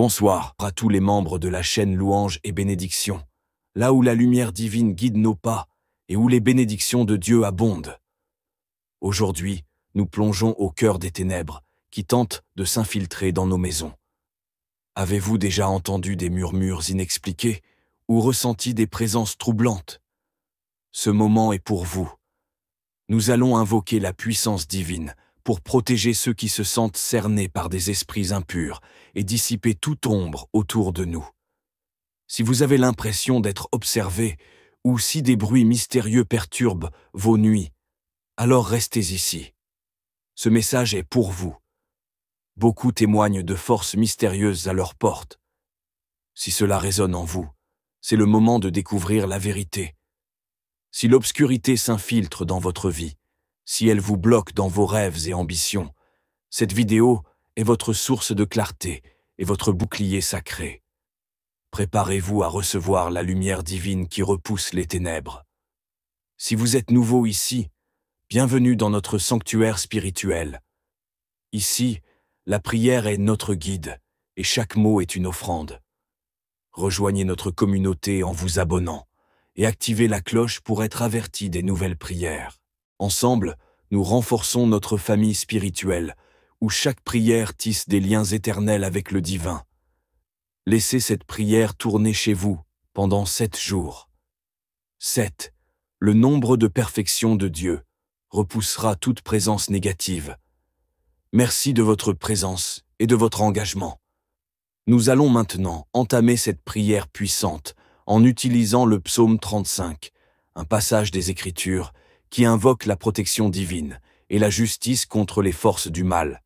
Bonsoir à tous les membres de la chaîne Louange et Bénédiction, là où la lumière divine guide nos pas et où les bénédictions de Dieu abondent. Aujourd'hui, nous plongeons au cœur des ténèbres qui tentent de s'infiltrer dans nos maisons. Avez-vous déjà entendu des murmures inexpliqués ou ressenti des présences troublantes? Ce moment est pour vous. Nous allons invoquer la puissance divine pour protéger ceux qui se sentent cernés par des esprits impurs et dissiper toute ombre autour de nous. Si vous avez l'impression d'être observé ou si des bruits mystérieux perturbent vos nuits, alors restez ici. Ce message est pour vous. Beaucoup témoignent de forces mystérieuses à leur porte. Si cela résonne en vous, c'est le moment de découvrir la vérité. Si l'obscurité s'infiltre dans votre vie, si elle vous bloque dans vos rêves et ambitions, cette vidéo est votre source de clarté et votre bouclier sacré. Préparez-vous à recevoir la lumière divine qui repousse les ténèbres. Si vous êtes nouveau ici, bienvenue dans notre sanctuaire spirituel. Ici, la prière est notre guide et chaque mot est une offrande. Rejoignez notre communauté en vous abonnant et activez la cloche pour être averti des nouvelles prières. Ensemble, nous renforçons notre famille spirituelle, où chaque prière tisse des liens éternels avec le divin. Laissez cette prière tourner chez vous pendant 7 jours. 7. Le nombre de perfection de Dieu repoussera toute présence négative. Merci de votre présence et de votre engagement. Nous allons maintenant entamer cette prière puissante en utilisant le psaume 35, un passage des Écritures qui invoque la protection divine et la justice contre les forces du mal.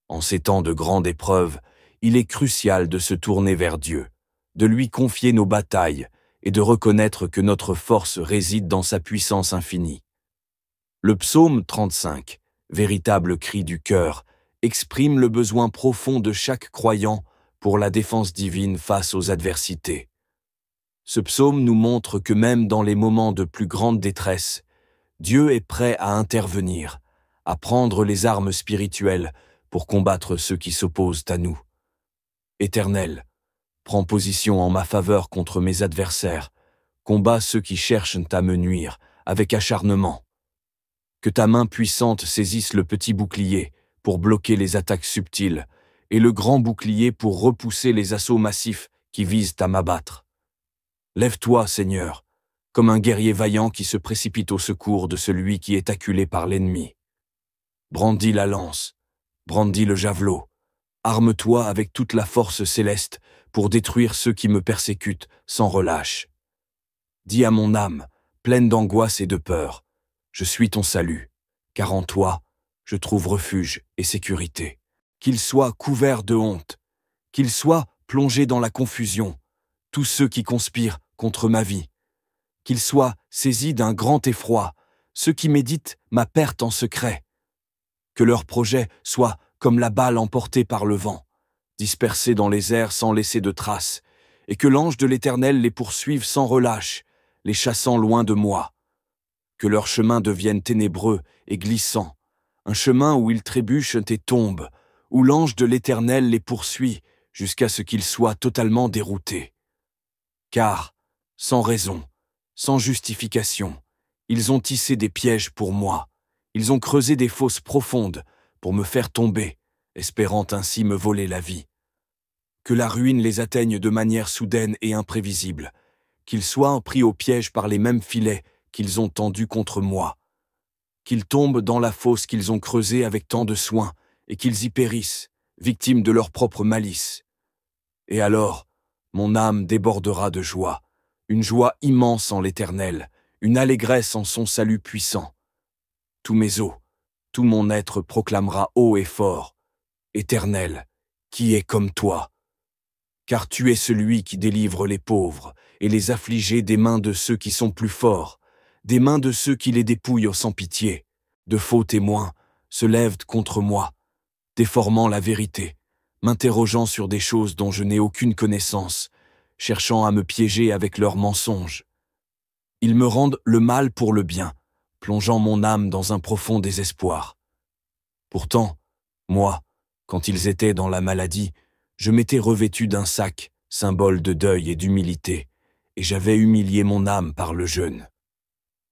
En ces temps de grande épreuve, il est crucial de se tourner vers Dieu, de lui confier nos batailles et de reconnaître que notre force réside dans sa puissance infinie. Le psaume 35, véritable cri du cœur, exprime le besoin profond de chaque croyant pour la défense divine face aux adversités. Ce psaume nous montre que même dans les moments de plus grande détresse, Dieu est prêt à intervenir, à prendre les armes spirituelles pour combattre ceux qui s'opposent à nous. Éternel, prends position en ma faveur contre mes adversaires, combats ceux qui cherchent à me nuire avec acharnement. Que ta main puissante saisisse le petit bouclier pour bloquer les attaques subtiles et le grand bouclier pour repousser les assauts massifs qui visent à m'abattre. Lève-toi, Seigneur, comme un guerrier vaillant qui se précipite au secours de celui qui est acculé par l'ennemi. Brandis la lance, brandis le javelot, arme-toi avec toute la force céleste pour détruire ceux qui me persécutent sans relâche. Dis à mon âme, pleine d'angoisse et de peur, je suis ton salut, car en toi, je trouve refuge et sécurité. Qu'il soit couvert de honte, qu'il soit plongé dans la confusion, tous ceux qui conspirent contre ma vie. Qu'ils soient saisis d'un grand effroi, ceux qui méditent ma perte en secret. Que leurs projets soient comme la balle emportée par le vent, dispersés dans les airs sans laisser de traces, et que l'ange de l'Éternel les poursuive sans relâche, les chassant loin de moi. Que leur chemin devienne ténébreux et glissant, un chemin où ils trébuchent et tombent, où l'ange de l'Éternel les poursuit jusqu'à ce qu'ils soient totalement déroutés. Car, sans raison, sans justification, ils ont tissé des pièges pour moi, ils ont creusé des fosses profondes pour me faire tomber, espérant ainsi me voler la vie. Que la ruine les atteigne de manière soudaine et imprévisible, qu'ils soient pris au piège par les mêmes filets qu'ils ont tendus contre moi, qu'ils tombent dans la fosse qu'ils ont creusée avec tant de soin et qu'ils y périssent, victimes de leur propre malice. Et alors, mon âme débordera de joie, une joie immense en l'Éternel, une allégresse en son salut puissant. Tous mes os, tout mon être proclamera haut et fort, Éternel, qui est comme toi? Car tu es celui qui délivre les pauvres et les affligés des mains de ceux qui sont plus forts, des mains de ceux qui les dépouillent sans pitié. De faux témoins se lèvent contre moi, déformant la vérité, m'interrogeant sur des choses dont je n'ai aucune connaissance, cherchant à me piéger avec leurs mensonges. Ils me rendent le mal pour le bien, plongeant mon âme dans un profond désespoir. Pourtant, moi, quand ils étaient dans la maladie, Je m'étais revêtu d'un sac, symbole de deuil et d'humilité, et j'avais humilié mon âme par le jeûne.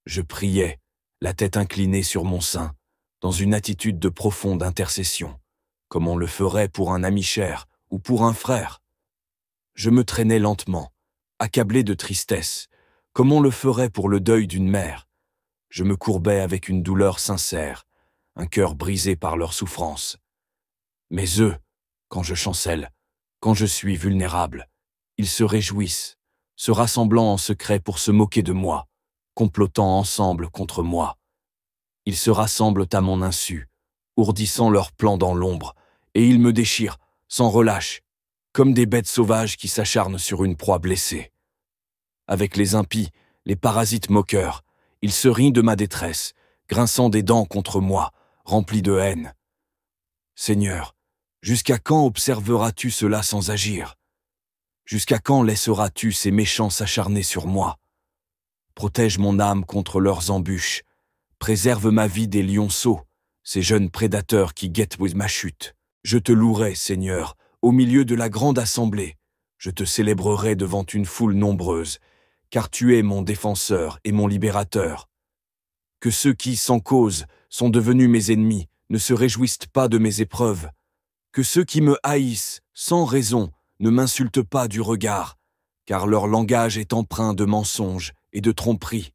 Je priais, la tête inclinée sur mon sein, dans une attitude de profonde intercession, comme on le ferait pour un ami cher ou pour un frère. Je me traînais lentement, accablé de tristesse, comme on le ferait pour le deuil d'une mère. Je me courbais avec une douleur sincère, un cœur brisé par leur souffrance. Mais eux, quand je chancelle, quand je suis vulnérable, ils se réjouissent, se rassemblant en secret pour se moquer de moi, complotant ensemble contre moi. Ils se rassemblent à mon insu, ourdissant leurs plans dans l'ombre, et ils me déchirent, sans relâche, comme des bêtes sauvages qui s'acharnent sur une proie blessée. Avec les impies, les parasites moqueurs, ils se rient de ma détresse, grinçant des dents contre moi, remplis de haine. Seigneur, jusqu'à quand observeras-tu cela sans agir? Jusqu'à quand laisseras-tu ces méchants s'acharner sur moi? Protège mon âme contre leurs embûches. Préserve ma vie des lionceaux, ces jeunes prédateurs qui guettent ma chute. Je te louerai, Seigneur, au milieu de la grande assemblée. Je te célébrerai devant une foule nombreuse, car tu es mon défenseur et mon libérateur. Que ceux qui, sans cause, sont devenus mes ennemis, ne se réjouissent pas de mes épreuves. Que ceux qui me haïssent, sans raison, ne m'insultent pas du regard, car leur langage est empreint de mensonges et de tromperies.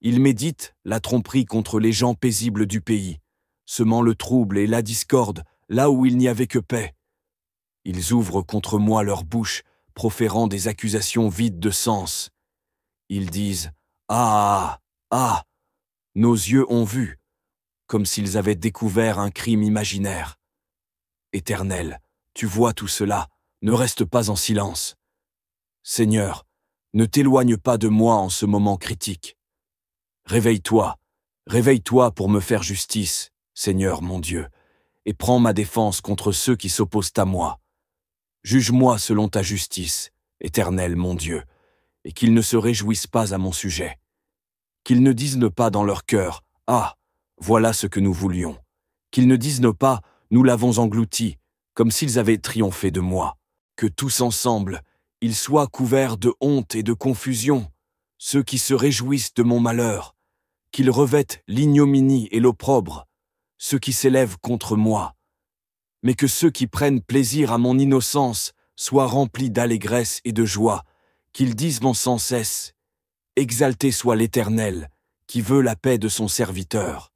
Ils méditent la tromperie contre les gens paisibles du pays, semant le trouble et la discorde là où il n'y avait que paix. Ils ouvrent contre moi leur bouche, proférant des accusations vides de sens. Ils disent « Ah, ah, ah !» Nos yeux ont vu, comme s'ils avaient découvert un crime imaginaire. Éternel, tu vois tout cela, ne reste pas en silence. Seigneur, ne t'éloigne pas de moi en ce moment critique. Réveille-toi, réveille-toi pour me faire justice, Seigneur mon Dieu, et prends ma défense contre ceux qui s'opposent à moi. Juge-moi selon ta justice, Éternel mon Dieu, et qu'ils ne se réjouissent pas à mon sujet. Qu'ils ne disent pas dans leur cœur, « Ah, voilà ce que nous voulions », qu'ils ne disent pas, « Nous l'avons englouti », comme s'ils avaient triomphé de moi. Que tous ensemble, ils soient couverts de honte et de confusion, ceux qui se réjouissent de mon malheur, qu'ils revêtent l'ignominie et l'opprobre, ceux qui s'élèvent contre moi. Mais que ceux qui prennent plaisir à mon innocence soient remplis d'allégresse et de joie, qu'ils disent sans cesse, « Exalté soit l'Éternel, qui veut la paix de son serviteur. »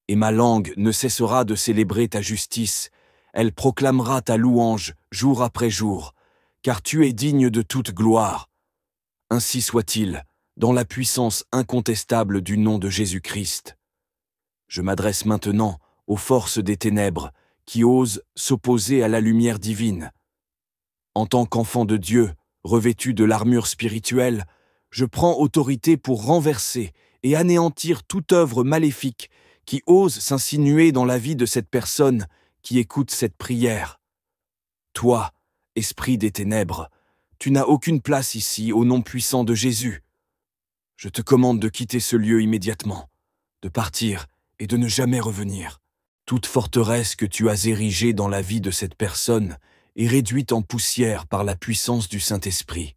Et ma langue ne cessera de célébrer ta justice, elle proclamera ta louange jour après jour, car tu es digne de toute gloire. Ainsi soit-il, dans la puissance incontestable du nom de Jésus-Christ. Je m'adresse maintenant aux forces des ténèbres qui osent s'opposer à la lumière divine. En tant qu'enfant de Dieu, revêtu de l'armure spirituelle, je prends autorité pour renverser et anéantir toute œuvre maléfique qui ose s'insinuer dans la vie de cette personne qui écoute cette prière. Toi, esprit des ténèbres, tu n'as aucune place ici au nom puissant de Jésus. Je te commande de quitter ce lieu immédiatement, de partir et de ne jamais revenir. Toute forteresse que tu as érigée dans la vie de cette personne est réduite en poussière par la puissance du Saint-Esprit.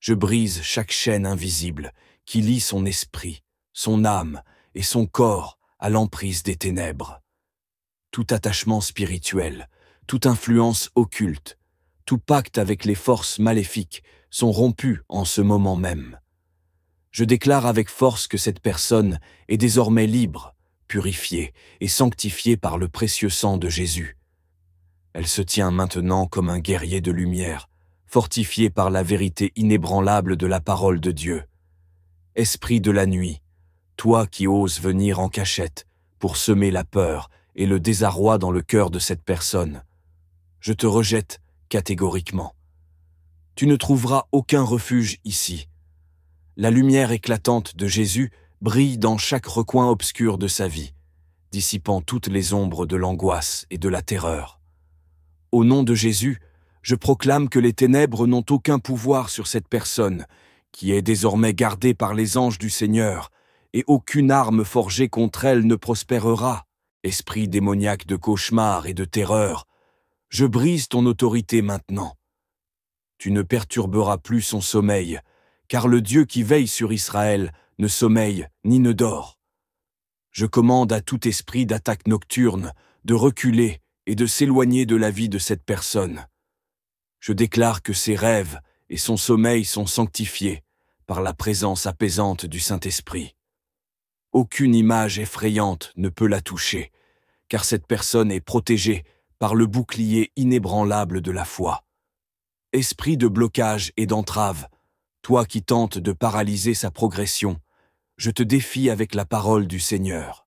Je brise chaque chaîne invisible qui lie son esprit, son âme et son corps à l'emprise des ténèbres. Tout attachement spirituel, toute influence occulte, tout pacte avec les forces maléfiques sont rompus en ce moment même. Je déclare avec force que cette personne est désormais libre, purifiée et sanctifiée par le précieux sang de Jésus. Elle se tient maintenant comme un guerrier de lumière, fortifié par la vérité inébranlable de la parole de Dieu. Esprit de la nuit, toi qui oses venir en cachette pour semer la peur et le désarroi dans le cœur de cette personne, je te rejette catégoriquement. Tu ne trouveras aucun refuge ici. La lumière éclatante de Jésus brille dans chaque recoin obscur de sa vie, dissipant toutes les ombres de l'angoisse et de la terreur. Au nom de Jésus, je proclame que les ténèbres n'ont aucun pouvoir sur cette personne, qui est désormais gardée par les anges du Seigneur, et aucune arme forgée contre elle ne prospérera. Esprit démoniaque de cauchemar et de terreur, Je brise ton autorité maintenant. Tu ne perturberas plus son sommeil, car le Dieu qui veille sur Israël ne sommeille ni ne dort. Je commande à tout esprit d'attaque nocturne de reculer et de s'éloigner de la vie de cette personne. Je déclare que ses rêves et son sommeil sont sanctifiés par la présence apaisante du Saint-Esprit. Aucune image effrayante ne peut la toucher, car cette personne est protégée par le bouclier inébranlable de la foi. Esprit de blocage et d'entrave, toi qui tentes de paralyser sa progression, je te défie avec la parole du Seigneur.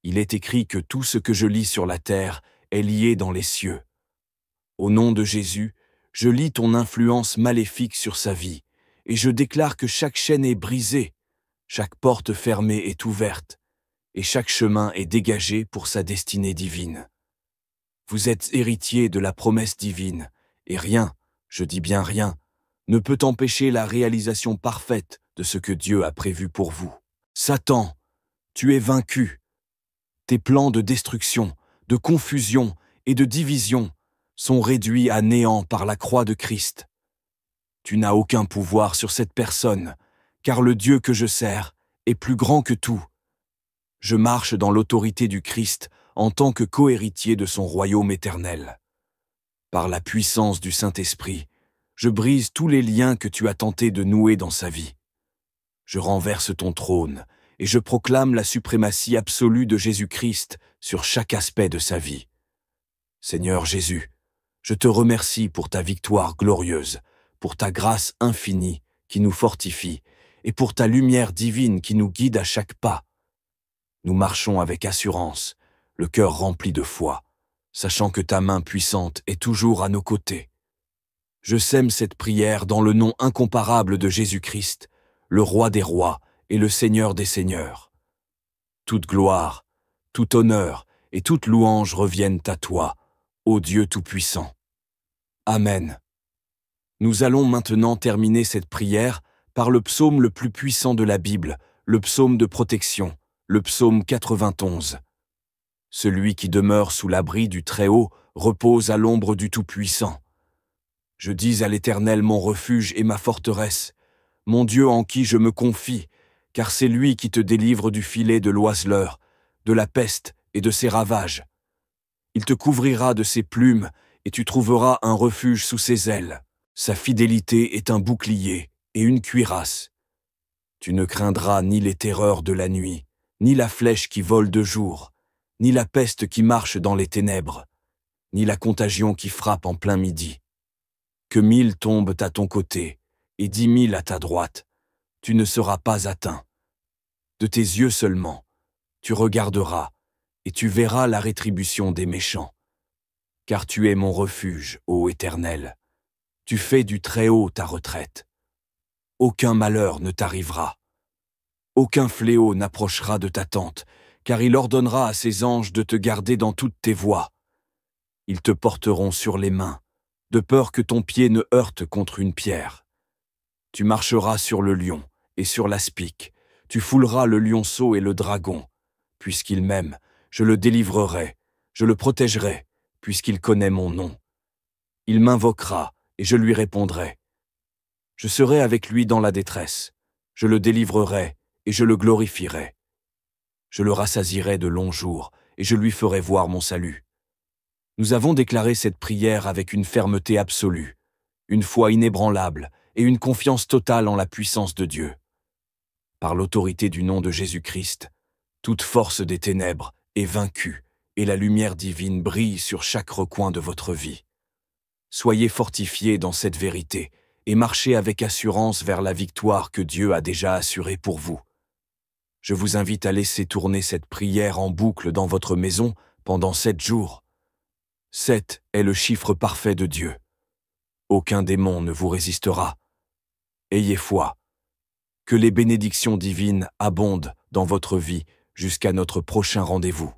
Il est écrit que tout ce que je lis sur la terre est lié dans les cieux. Au nom de Jésus, je lis ton influence maléfique sur sa vie, et je déclare que chaque chaîne est brisée, chaque porte fermée est ouverte, et chaque chemin est dégagé pour sa destinée divine. Vous êtes héritier de la promesse divine, et rien, je dis bien rien, ne peut empêcher la réalisation parfaite de ce que Dieu a prévu pour vous. Satan, tu es vaincu. Tes plans de destruction, de confusion et de division sont réduits à néant par la croix de Christ. Tu n'as aucun pouvoir sur cette personne, car le Dieu que je sers est plus grand que tout. Je marche dans l'autorité du Christ en tant que cohéritier de son royaume éternel. Par la puissance du Saint-Esprit, je brise tous les liens que tu as tenté de nouer dans sa vie. Je renverse ton trône et je proclame la suprématie absolue de Jésus-Christ sur chaque aspect de sa vie. Seigneur Jésus, je te remercie pour ta victoire glorieuse, pour ta grâce infinie qui nous fortifie et pour ta lumière divine qui nous guide à chaque pas. Nous marchons avec assurance, le cœur rempli de foi, sachant que ta main puissante est toujours à nos côtés. Je sème cette prière dans le nom incomparable de Jésus-Christ, le Roi des rois et le Seigneur des seigneurs. Toute gloire, tout honneur et toute louange reviennent à toi, ô Dieu Tout-Puissant. Amen. Nous allons maintenant terminer cette prière par le psaume le plus puissant de la Bible, le psaume de protection, le psaume 91. Celui qui demeure sous l'abri du Très-Haut repose à l'ombre du Tout-Puissant. Je dis à l'Éternel mon refuge et ma forteresse, mon Dieu en qui je me confie, car c'est lui qui te délivre du filet de l'oiseleur, de la peste et de ses ravages. Il te couvrira de ses plumes et tu trouveras un refuge sous ses ailes. Sa fidélité est un bouclier et une cuirasse. Tu ne craindras ni les terreurs de la nuit, ni la flèche qui vole de jour, ni la peste qui marche dans les ténèbres, ni la contagion qui frappe en plein midi. Que 1000 tombent à ton côté et 10 000 à ta droite, tu ne seras pas atteint. De tes yeux seulement, tu regarderas et tu verras la rétribution des méchants. Car tu es mon refuge, ô Éternel. Tu fais du Très-Haut ta retraite. Aucun malheur ne t'arrivera. Aucun fléau n'approchera de ta tente, car il ordonnera à ses anges de te garder dans toutes tes voies. Ils te porteront sur les mains, de peur que ton pied ne heurte contre une pierre. Tu marcheras sur le lion et sur l'aspic, tu fouleras le lionceau et le dragon. Puisqu'il m'aime, je le délivrerai, je le protégerai, puisqu'il connaît mon nom. Il m'invoquera, et je lui répondrai. Je serai avec lui dans la détresse, je le délivrerai, et je le glorifierai. Je le rassasierai de longs jours, et je lui ferai voir mon salut. Nous avons déclaré cette prière avec une fermeté absolue, une foi inébranlable et une confiance totale en la puissance de Dieu. Par l'autorité du nom de Jésus-Christ, toute force des ténèbres est vaincue et la lumière divine brille sur chaque recoin de votre vie. Soyez fortifiés dans cette vérité et marchez avec assurance vers la victoire que Dieu a déjà assurée pour vous. Je vous invite à laisser tourner cette prière en boucle dans votre maison pendant 7 jours. 7 est le chiffre parfait de Dieu. Aucun démon ne vous résistera. Ayez foi. Que les bénédictions divines abondent dans votre vie jusqu'à notre prochain rendez-vous.